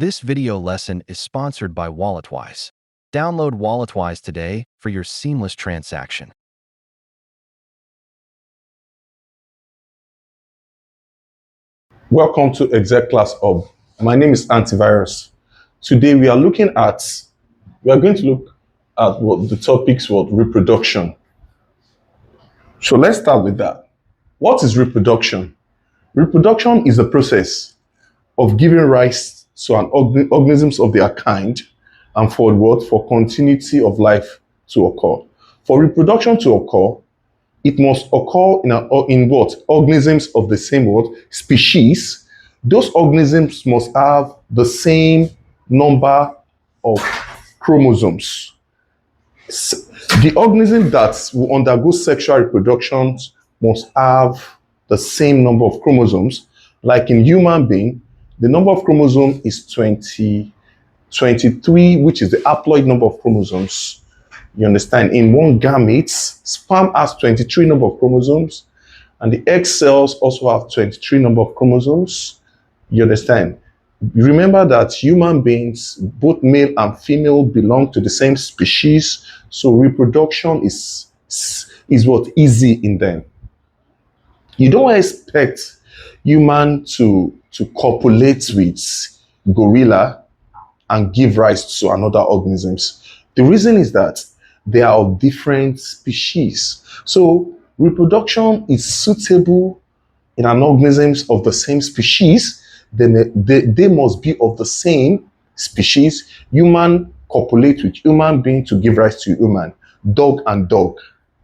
This video lesson is sponsored by WalletWise. Download WalletWise today for your seamless transaction. Welcome to Exec Class Hub. My name is Antivirus. Today we are going to look at what the topics were reproduction. So let's start with that. What is reproduction? Reproduction is the process of giving rise to an organisms of their kind and for what? For continuity of life to occur. For reproduction to occur, it must occur in what? Organisms of the same what? Species. Those organisms must have the same number of chromosomes. The organism that will undergo sexual reproduction must have the same number of chromosomes. Like in human being, the number of chromosomes is 23, which is the haploid number of chromosomes. You understand? In one gamete, sperm has 23 number of chromosomes, and the egg cells also have 23 number of chromosomes. You understand? Remember that human beings, both male and female, belong to the same species, so reproduction is what easy in them. You don't expect human to copulate with gorilla and give rise to another organisms. The reason is that they are of different species. So reproduction is suitable in an organisms of the same species. They must be of the same species. Human copulate with human being to give rise to human. Dog and dog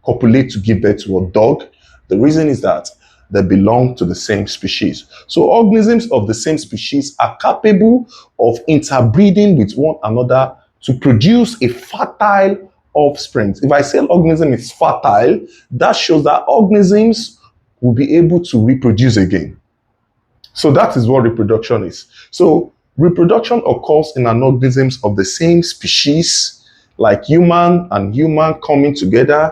copulate to give birth to a dog. The reason is that they belong to the same species. So organisms of the same species are capable of interbreeding with one another to produce a fertile offspring. If I say an organism is fertile, that shows that organisms will be able to reproduce again. So that is what reproduction is. So reproduction occurs in an organisms of the same species, like human and human coming together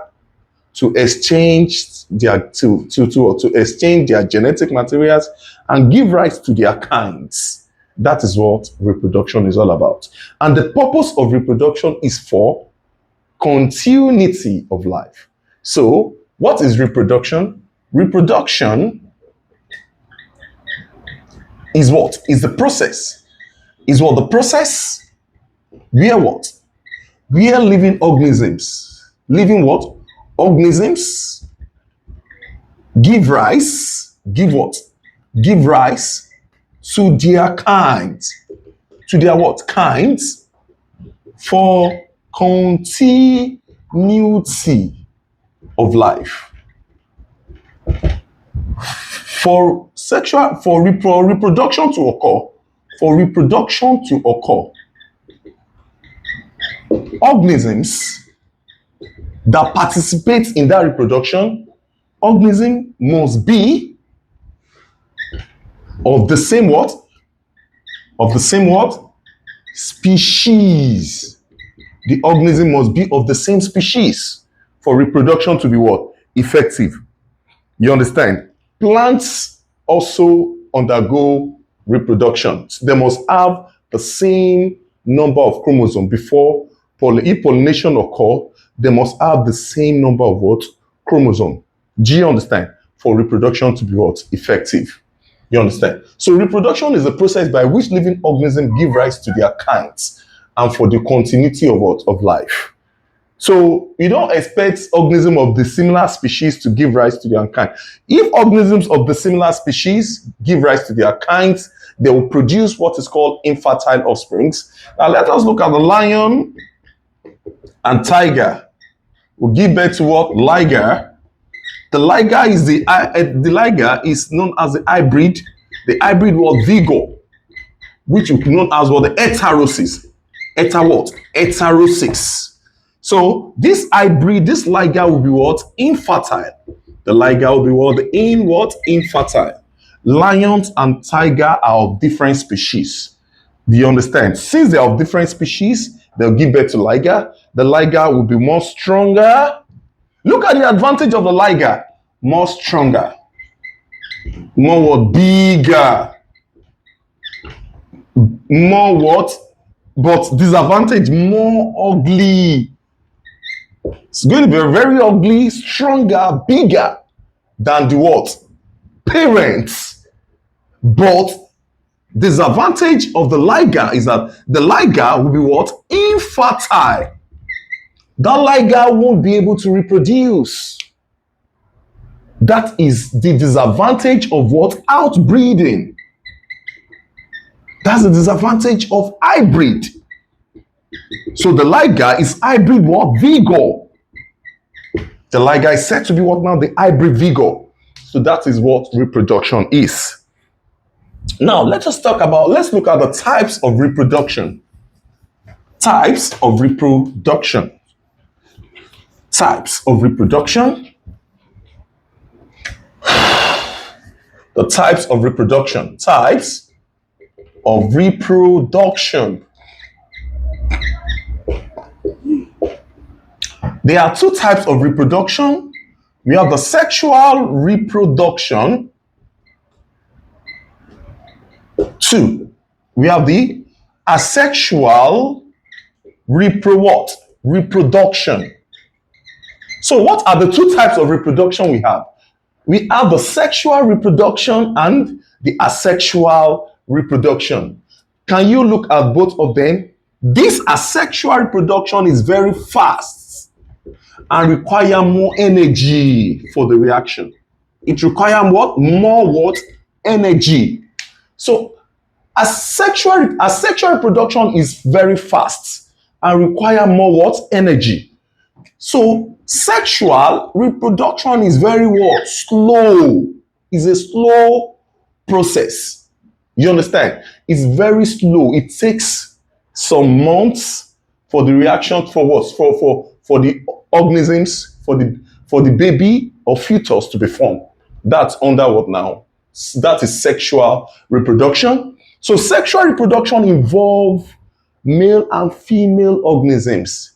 to exchange their exchange their genetic materials and give rise to their kinds. That is what reproduction is all about. And the purpose of reproduction is for continuity of life. So what is reproduction? Reproduction is what? Is the process. Is what? The process where what? Where living organisms. Living what? Organisms give rise. Give what? Give rise to their kinds. To their what? Kinds for continuity of life. For reproduction to occur, organisms that participate in that reproduction, organism must be of the same what? Of the same what? Species. The organism must be of the same species for reproduction to be what? Effective. You understand? Plants also undergo reproduction. They must have the same number of chromosomes before if pollination occurs. They must have the same number of what? Chromosome. Do you understand? For reproduction to be what? Effective. You understand? So reproduction is the process by which living organisms give rise to their kinds and for the continuity of what? Of life. So you don't expect organisms of the similar species to give rise to their kind. If organisms of the similar species give rise to their kinds, they will produce what is called infertile offsprings. Now let us look at the lion and tiger. Will give birth to what? Liger. The liger is known as the hybrid. The hybrid was vigor, which is known as what? The heterosis. Heterosis. So this hybrid, this liger will be what? Infertile. The liger will be what? Infertile. Lions and tiger are of different species. Do you understand? Since they are of different species, they'll give birth to liger. The liger will be more stronger. Look at the advantage of the liger. More stronger. More what? Bigger. more what? But disadvantage, more ugly. It's going to be very ugly, stronger, bigger than the what? Parents. But disadvantage of the liger is that the liger will be what? Infertile. That liger won't be able to reproduce. That is the disadvantage of what? Outbreeding. That's the disadvantage of hybrid. So the liger is hybrid what? Vigor. The liger is said to be what now? The hybrid vigor. So that is what reproduction is. Now let's look at the types of reproduction. Types of reproduction. Types of reproduction. The types of reproduction. Types of reproduction. There are two types of reproduction. We have the sexual reproduction. Two, we have the asexual reproduction. So what are the two types of reproduction we have? We have the sexual reproduction and the asexual reproduction. Can you look at both of them? This asexual reproduction is very fast and require more energy for the reaction. It requires what? More what? Energy. So asexual reproduction is very fast and require more what? Energy. So sexual reproduction is very what? Slow. It's a slow process. You understand? It's very slow. It takes some months for the reaction for what? For the organisms, for the baby or fetus to be formed. That's under what now? That is sexual reproduction. So sexual reproduction involves male and female organisms.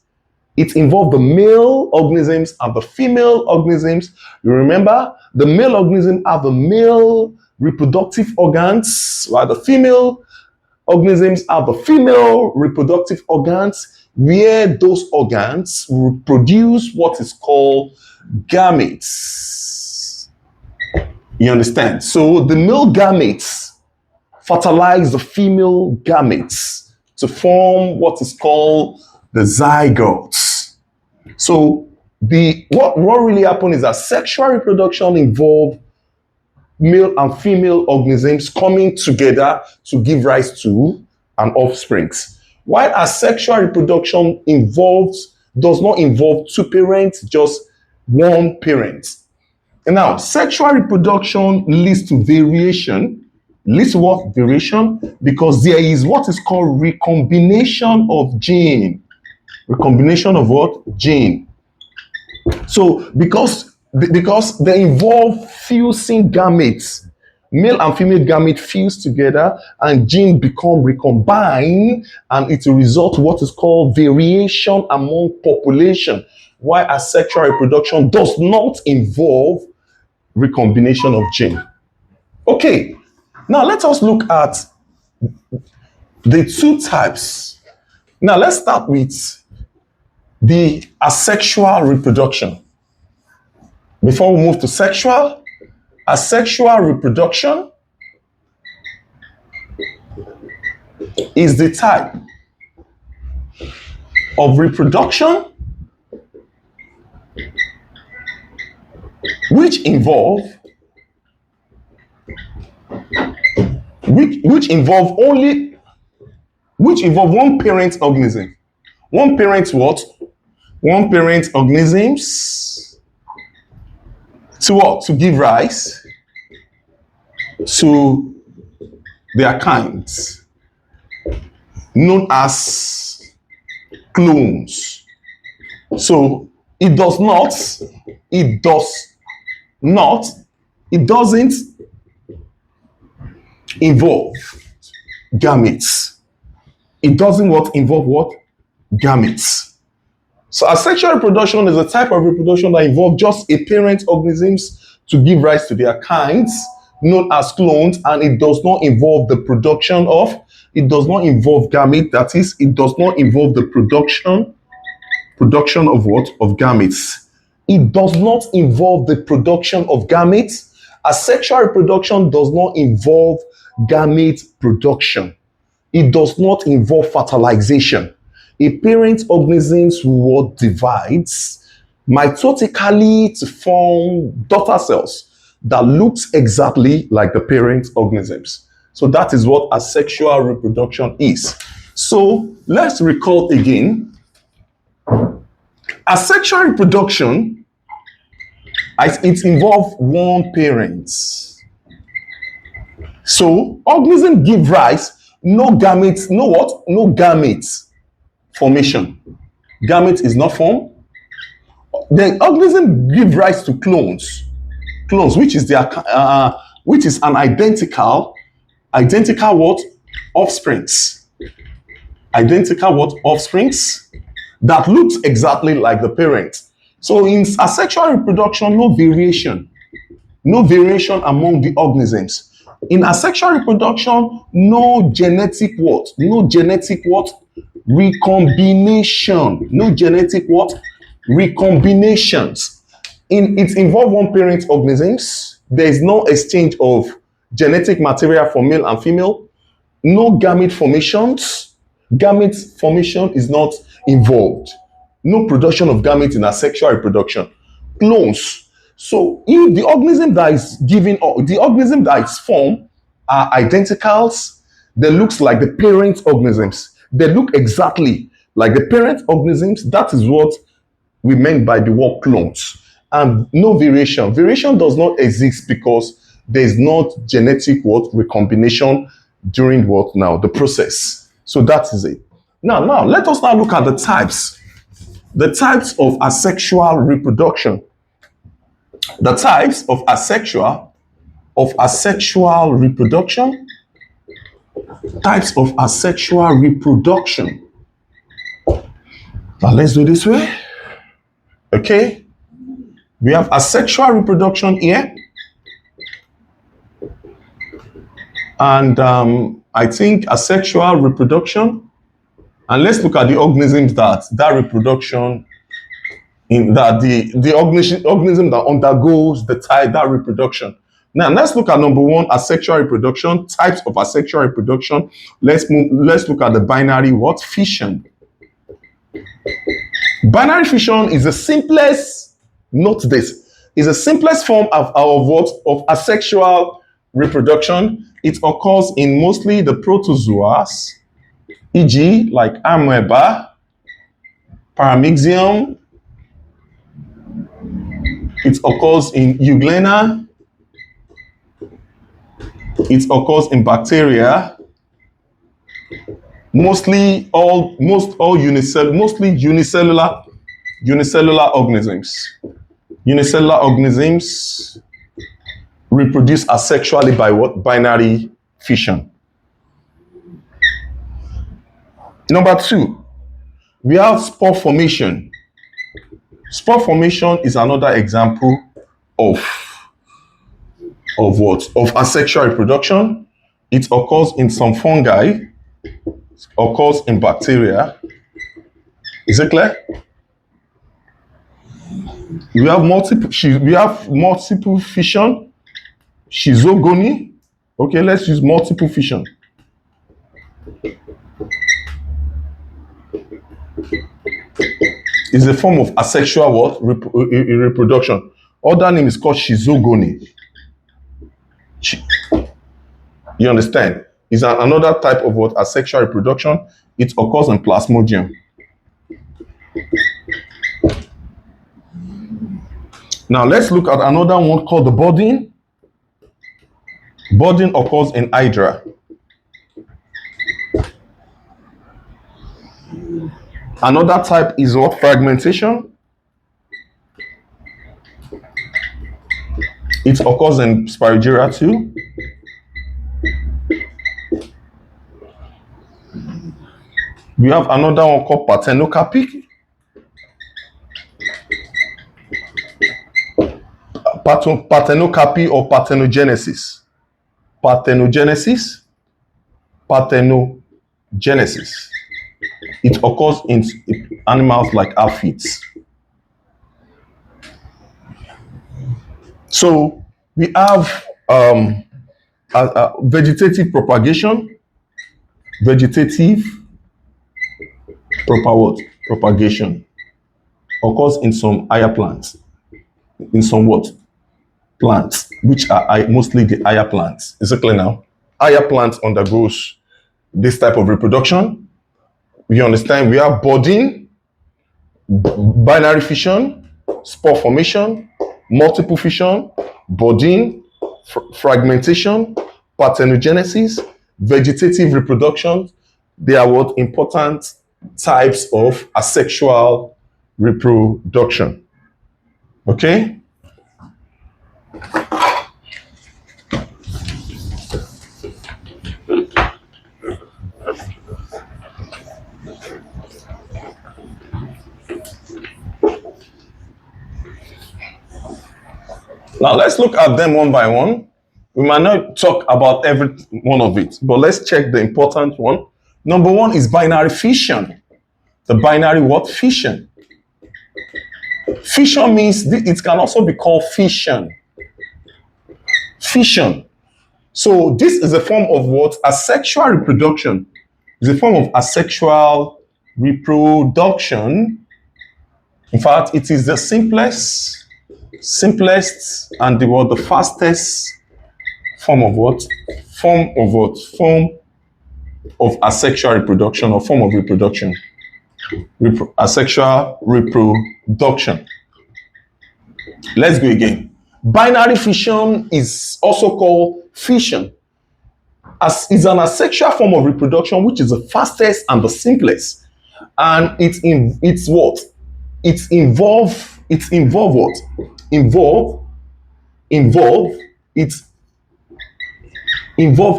It involves the male organisms and the female organisms. You remember, the male organisms have the male reproductive organs, while the female organisms have the female reproductive organs, where those organs will produce what is called gametes. You understand? So the male gametes fertilize the female gametes to form what is called the zygotes. So what really happens is that sexual reproduction involves male and female organisms coming together to give rise to an offspring. While asexual reproduction does not involve two parents, just one parent. And now, sexual reproduction leads to variation. Leads to what? Variation, because there is what is called recombination of gene. Recombination of what? Gene. So because they involve fusing gametes, male and female gametes fuse together and gene become recombined, and it will result what is called variation among population, while asexual reproduction does not involve recombination of gene. Okay, now let us look at the two types. Now let's start with the asexual reproduction. Before we move to sexual, asexual reproduction is the type of reproduction which involve one parent organism. One parent what? One parent organisms to what? To give rise to their kinds, known as clones. So it doesn't involve gametes. It doesn't involve what? Gametes. So asexual reproduction is a type of reproduction that involves just a parent organisms to give rise to their kinds, known as clones, and it does not involve the production of It does not involve gamete. That is, it does not involve the production of what? Of gametes. It does not involve the production of gametes. Asexual reproduction does not involve gamete production. It does not involve fertilization. A parent organism will divides mitotically to form daughter cells that looks exactly like the parent organisms. So that is what asexual reproduction is. So let's recall again. Asexual reproduction, it involves one parent. So organism give rise, no gametes, no what? No gametes formation. Gamete is not formed. The organism give rise to clones. Clones, which is an identical what? Offsprings. Identical what? Offsprings that looks exactly like the parent. So in asexual reproduction, no variation among the organisms. In asexual reproduction, no genetic what? No genetic what? Recombination. No genetic what? Recombinations. It involves one parent organisms. There is no exchange of genetic material for male and female. No gamete formations. Gamete formation is not involved. No production of gametes in asexual reproduction. Clones. So if the organism that is given or the organism that is formed are identicals, they looks like the parent organisms. They look exactly like the parent organisms. That is what we meant by the word clones. And no variation. Variation does not exist because there is not genetic what? Recombination during what now? The process. So that is it. Now let us now look at the types. The types of asexual reproduction. The types of asexual reproduction. Types of asexual reproduction. Now let's do this way. Okay. We have asexual reproduction here. And I think asexual reproduction. And let's look at the organisms that reproduction in that the organism that undergoes that reproduction. Now let's look at number one, asexual reproduction, types of asexual reproduction. Let's look at the binary what? Fission. Binary fission is the simplest, note this, is the simplest form of what? Of asexual reproduction. It occurs in mostly the protozoas, e.g. like amoeba, paramecium. It occurs in euglena. It occurs in bacteria. Mostly unicellular organisms. Unicellular organisms reproduce asexually by what? Binary fission. Number two, we have spore formation. Spore formation is another example of what? Of asexual reproduction. It occurs in some fungi, occurs in bacteria. Is it clear? We have multiple fission, schizogony. Okay, let's use multiple fission. Is a form of asexual what? Reproduction. Other name is called schizogony. You understand? It's another type of what? Asexual reproduction. It occurs in Plasmodium. Now let's look at another one called the budding. Budding occurs in Hydra. Another type is what? Fragmentation. It occurs in Spirogyra too. We have another one called parthenocarpy. Parthenocarpy or parthenogenesis. Parthenogenesis. Parthenocarpy. Genesis. It occurs in animals like aphids. So we have vegetative propagation, vegetative propagation occurs in some higher plants, in some what? Plants, which are mostly the higher plants. Is it clear now? Higher plants undergoes this type of reproduction. We understand we have budding, binary fission, spore formation, multiple fission, budding, fragmentation, parthenogenesis, vegetative reproduction. They are what important types of asexual reproduction. Okay? Now let's look at them one by one. We might not talk about every one of it, but let's check the important one. Number one is binary fission. The binary what? Fission. Fission means it can also be called fission. Fission. So this is a form of what? Asexual reproduction. It's a form of asexual reproduction. In fact, it is the simplest and the fastest form of what? Form of what? Form of asexual reproduction or form of reproduction. Asexual reproduction. Let's go again. Binary fission is also called fission. As is an asexual form of reproduction, which is the fastest and the simplest. And it's what? It involve what? Involve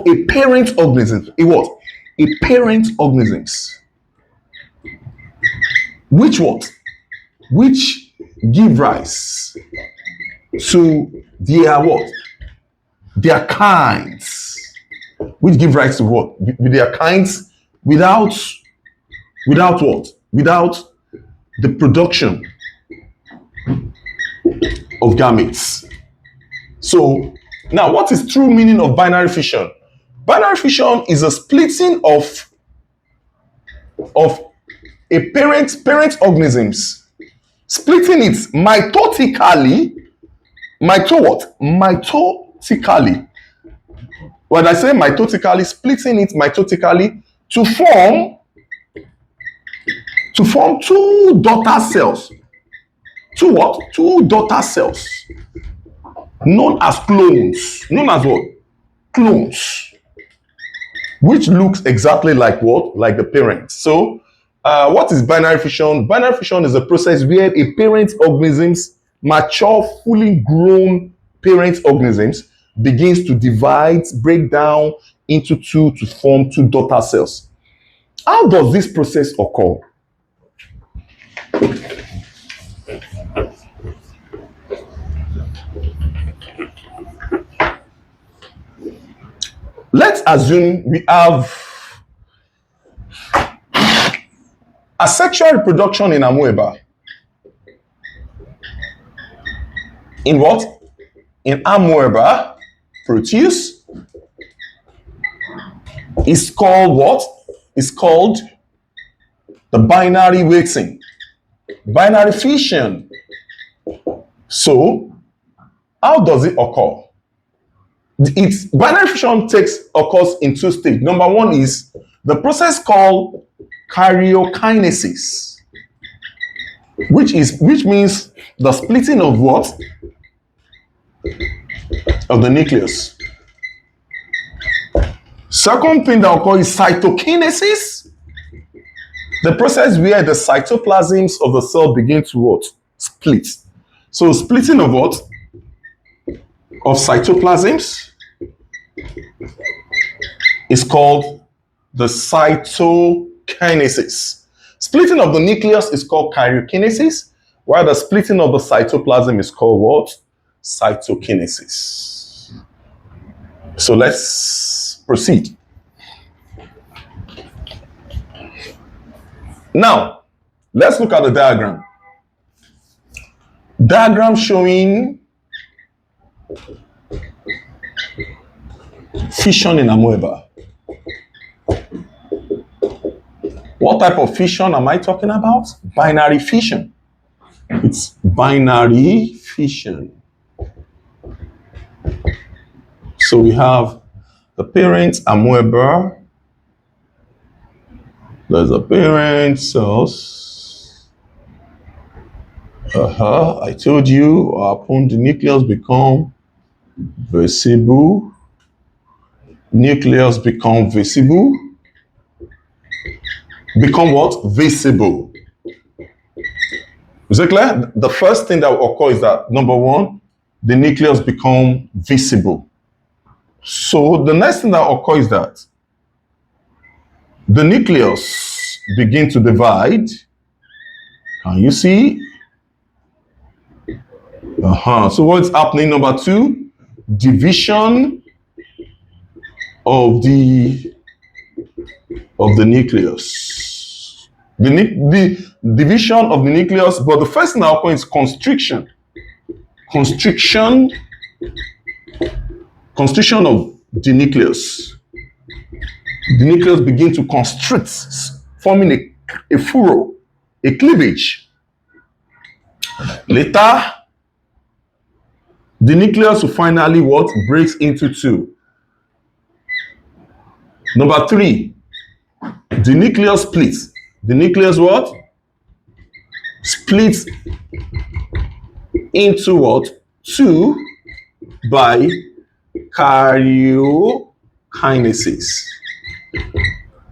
a parent organism. A what? A parent organisms. Which what? Which give rise to their what? Their kinds. Which give rise to what? Their kinds without what? Without the production of gametes. So now, what is true meaning of binary fission? Binary fission is a splitting of a parent organisms, splitting it mitotically. Mitotically. When I say mitotically, splitting it mitotically to form two daughter cells. Two what? Two daughter cells. Known as clones. Known as what? Clones. Which looks exactly like what? Like the parent. So, what is binary fission? Binary fission is a process where a parent organisms, mature, fully grown parent organisms, begins to divide, break down into two to form two daughter cells. How does this process occur? Let's assume we have asexual reproduction in amoeba. In what? In amoeba, Proteus is called what? It's called the binary weighting. Binary fission. So, how does it occur? Binary fission occurs in two stages. Number one is the process called karyokinesis, which means the splitting of what? Of the nucleus. Second thing that occurs is cytokinesis, the process where the cytoplasms of the cell begin to what? Split. So splitting of what? Of cytoplasms is called the cytokinesis. Splitting of the nucleus is called karyokinesis, while the splitting of the cytoplasm is called what? Cytokinesis. So let's proceed. Now, let's look at the diagram. Diagram showing fission in amoeba. What type of fission am I talking about? Binary fission. It's binary fission. So we have the parent amoeba. There's a parent cells. I told you upon the nucleus become visible. Nucleus become visible. Become what? Visible. Is it clear? The first thing that will occur is that, number one, the nucleus become visible. So the next thing that will occur is that the nucleus begin to divide. Can you see? So what's happening? Number two, division of the nucleus. The division of the nucleus, but the first thing that occurs is constriction. Constriction of the nucleus. The nucleus begin to constrict, forming a furrow, a cleavage. Later, the nucleus will finally what? Breaks into two. Number three, the nucleus splits. The nucleus what? Splits into what? Two by karyokinases.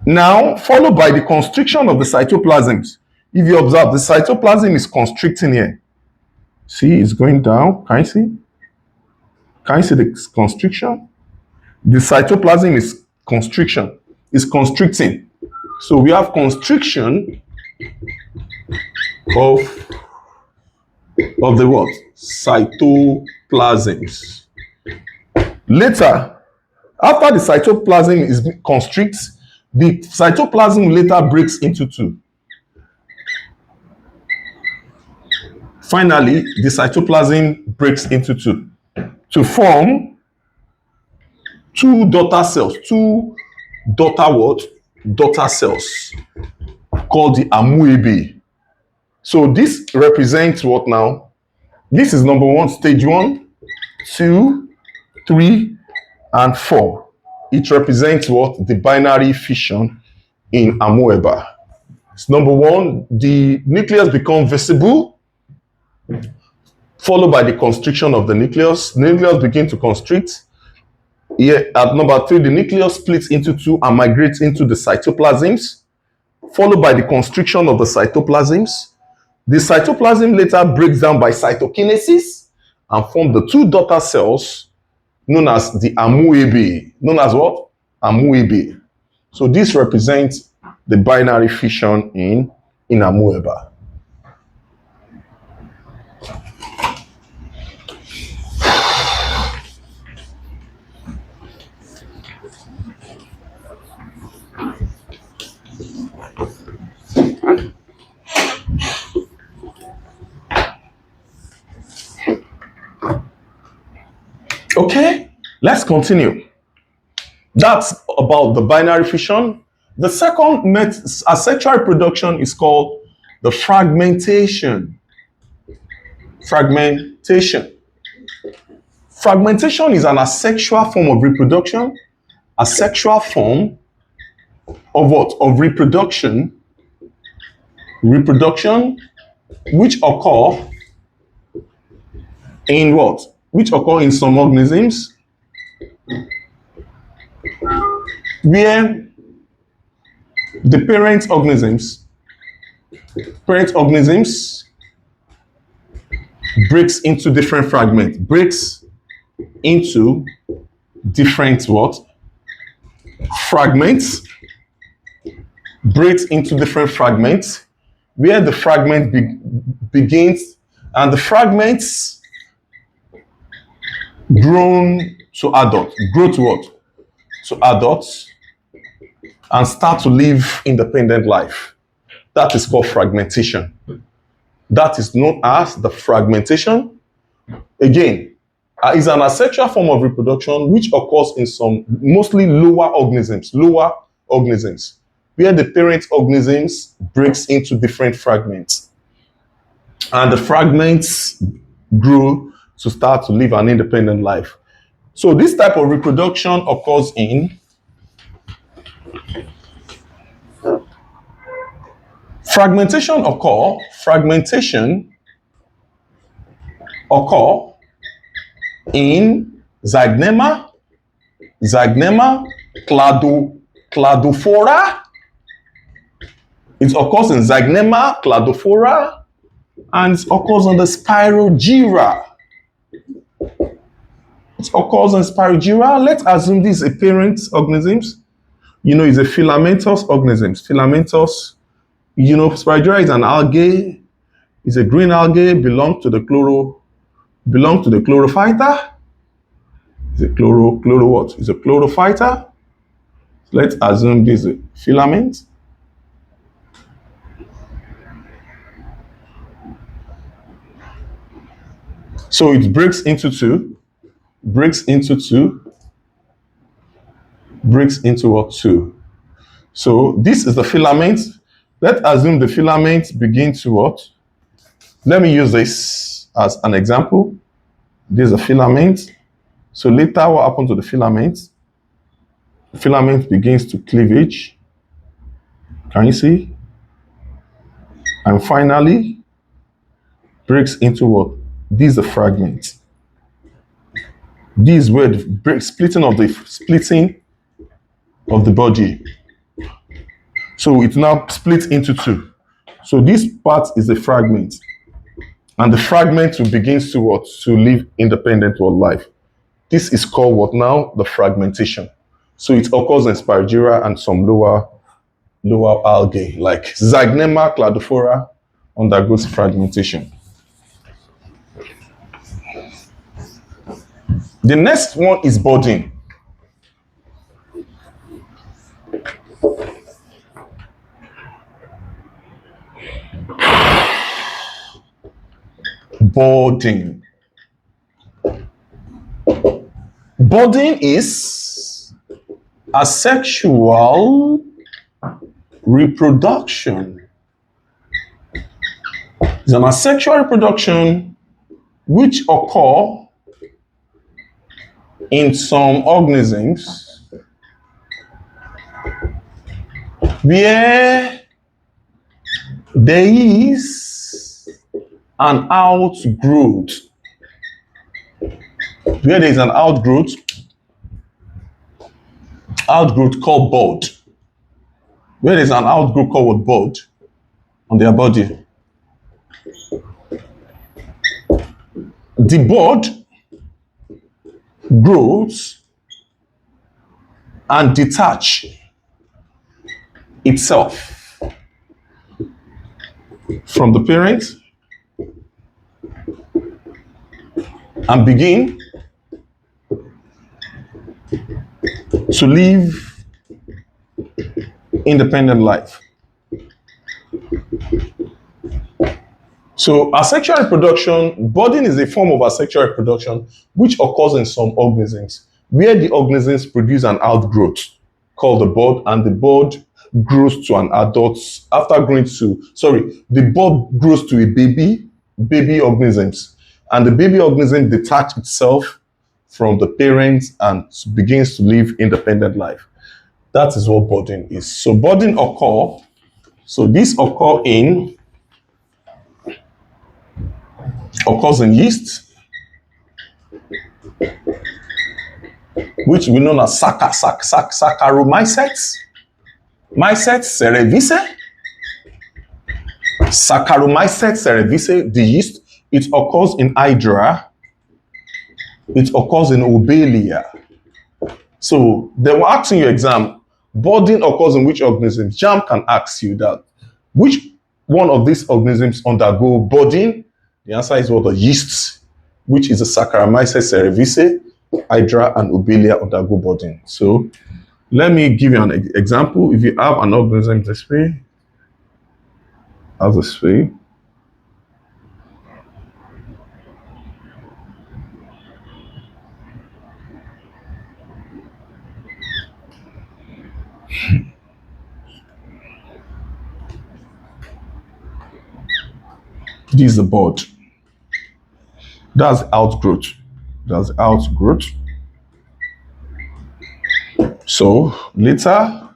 Now, followed by the constriction of the cytoplasms. If you observe, the cytoplasm is constricting here. See, it's going down. Can you see? Can you see the constriction? The cytoplasm is constriction. It's constricting. So we have constriction of the what? Cytoplasms. Later, after the cytoplasm is constricts, the cytoplasm later breaks into two. Finally, the cytoplasm breaks into two to form two daughter cells, two daughter what? Daughter cells called the amoebae. So this represents what now? This is number one, stage 1, 2, 3, and 4. It represents what? The binary fission in amoeba. It's number one, the nucleus becomes visible, followed by the constriction of the nucleus. The nucleus begins to constrict. Here at number 3, the nucleus splits into two and migrates into the cytoplasms, followed by the constriction of the cytoplasms. The cytoplasm later breaks down by cytokinesis and form the two daughter cells known as the amoebae. Known as what? Amoebae. So this represents the binary fission in amoeba. Okay, let's continue. That's about the binary fission. The second asexual reproduction is called the fragmentation. Fragmentation. Fragmentation is an asexual form of reproduction. Asexual form of what? Of reproduction. Reproduction which occur in what? Which occur in some organisms where the parent organisms breaks into different fragments. Breaks into different what? Fragments. Breaks into different fragments where the fragment begins and the fragments grow to adult. Grow to what? To adults and start to live independent life. That is called fragmentation. That is known as the fragmentation. Again, is an asexual form of reproduction which occurs in some mostly lower organisms, where the parent organisms breaks into different fragments. And the fragments grow to start to live an independent life. So this type of reproduction occurs in fragmentation occur in zygnema, cladophora. It occurs in zygnema, cladophora, and it occurs on the spirogyra. It occurs in spirogyra. Let's assume this is a parent organism. It's a filamentous organism. Filamentous, spirogyra is an algae. It's a green algae, belong to the chlorophyta. It's a what? It's a chlorophyta. Let's assume this is a filament. So it breaks into what? Two. So this is the filament. Let's assume the filament begins to what? Let me use this as an example. This is a filament. So later, what happens to the filament? The filament begins to cleavage. Can you see? And finally, breaks into what? This is a fragment. This is where the splitting of the body. So it now splits into two. So this part is a fragment. And the fragment begins to what? To live independent life. This is called what now? The fragmentation. So it occurs in spirogyra and some lower algae, like zygnema, cladophora, undergoes fragmentation. The next one is budding. Budding is asexual reproduction. It's an asexual reproduction which occur in some organisms where there is an outgrowth. Where there is an outgrowth called bud. Where there is an outgrowth called bud on their body. The bud grows and detach itself from the parent and begin to live independent life. So asexual reproduction, budding is a form of asexual reproduction which occurs in some organisms where the organisms produce an outgrowth called the bud, and the bud grows to an adult after growing to, the bud grows to a baby organisms, and the baby organism detaches itself from the parent and begins to live independent life. That is what budding is. So budding occurs in yeast, which we know as Saccharomyces cerevisiae. Saccharomyces cerevisiae, the yeast, it occurs in Hydra, it occurs in Obelia. So they were asking you exam, budding occurs in which organisms? JAMB can ask you that. Which one of these organisms undergo budding? The answer is what? The yeasts, which is the Saccharomyces cerevisiae, Hydra, and Obelia undergo budding. So let me give you an example. If you have an organism this way, as a sphere. This is the bud. That's outgrowth. That's outgrowth. So later,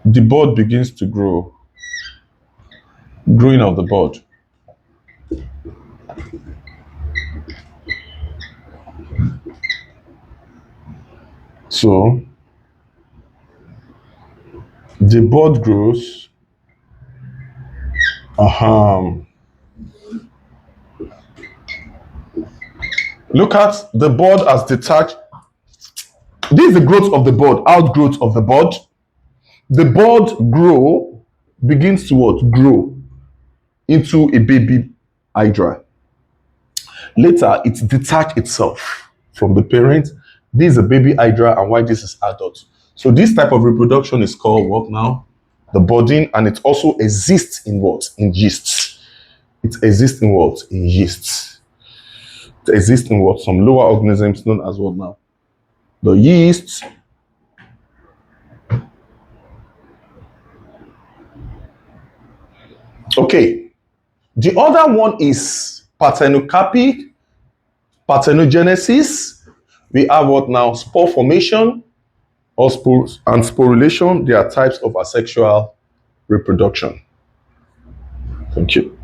the bud begins to grow. Growing of the bud. So the bud grows. Look at the bud as detached. This is the growth of the bud, outgrowth of the bud. The bud begins to what? Grow into a baby hydra. Later, it detached itself from the parent. This is a baby hydra, and why this is adult. So this type of reproduction is called what now? The budding, and it also exists in what? In yeasts. It exists in what? In yeasts. It exists in what? Some lower organisms known as what now? The yeasts. Okay. The other one is parthenocarpy, parthenogenesis. We have what now? Spore formation or and sporulation. They are types of asexual reproduction. Thank you.